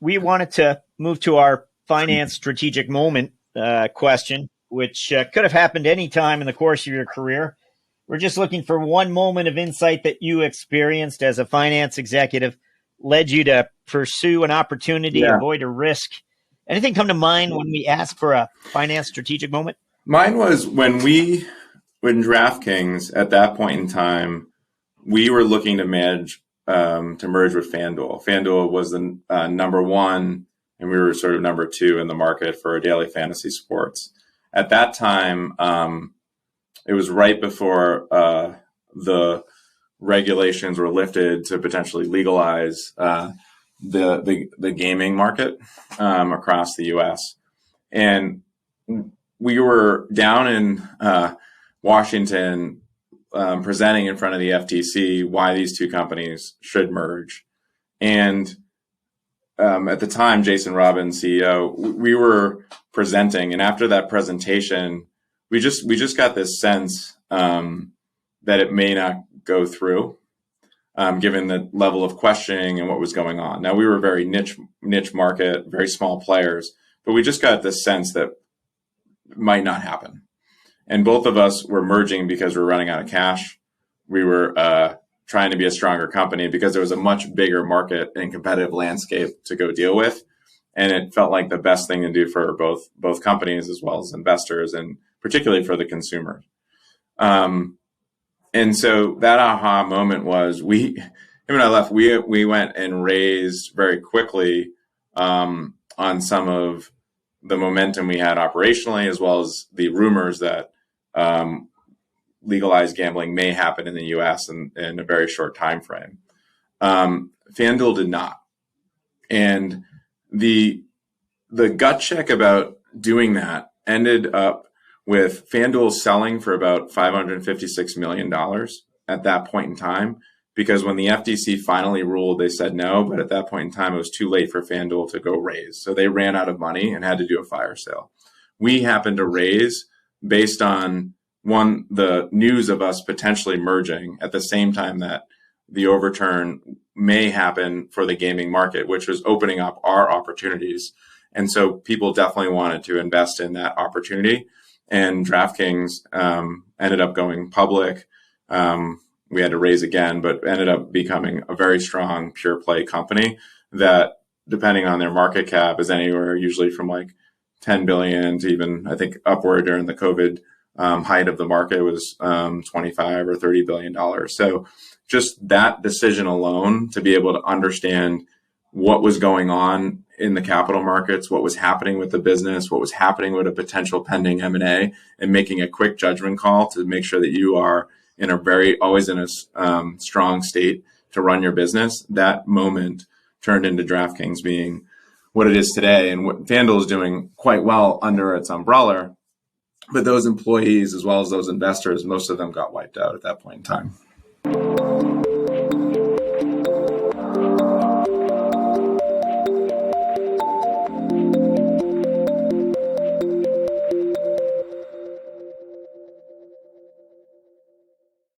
we wanted to move to our finance strategic moment question, which could have happened any time in the course of your career. We're just looking for one moment of insight that you experienced as a finance executive, led you to pursue an opportunity, avoid a risk. Anything come to mind when we ask for a finance strategic moment? Mine was when DraftKings, at that point in time, we were looking to merge with FanDuel. FanDuel was the number one, and we were sort of number two in the market for daily fantasy sports. At that time, it was right before the regulations were lifted to potentially legalize the gaming market across the U.S. And we were down in Washington presenting in front of the FTC why these two companies should merge. And at the time, Jason Robbins, CEO, we were presenting, and after that presentation, we just got this sense that it may not go through, given the level of questioning and what was going on. Now, we were very niche market, very small players, but we just got this sense that it might not happen. And both of us were merging because we were running out of cash. We were trying to be a stronger company because there was a much bigger market and competitive landscape to go deal with. And it felt like the best thing to do for both companies as well as investors, and particularly for the consumer. And so that aha moment was him and I left, we went and raised very quickly on some of the momentum we had operationally, as well as the rumors that legalized gambling may happen in the U.S. in a very short time frame. FanDuel did not. And the gut check about doing that ended up with FanDuel selling for about $556 million at that point in time, because when the FTC finally ruled, they said no, but at that point in time, it was too late for FanDuel to go raise. So they ran out of money and had to do a fire sale. We happened to raise based on, one, the news of us potentially merging at the same time that the overturn may happen for the gaming market, which was opening up our opportunities. And so people definitely wanted to invest in that opportunity. And DraftKings ended up going public. We had to raise again, but ended up becoming a very strong pure play company that, depending on their market cap, is anywhere usually from like 10 billion to even, I think, upward during the COVID height of the market was 25 or $30 billion. So just that decision alone, to be able to understand what was going on in the capital markets, what was happening with the business, what was happening with a potential pending M&A, and making a quick judgment call to make sure that you are always in a strong state to run your business. That moment turned into DraftKings being what it is today, and what FanDuel is doing quite well under its umbrella. But those employees, as well as those investors, most of them got wiped out at that point in time.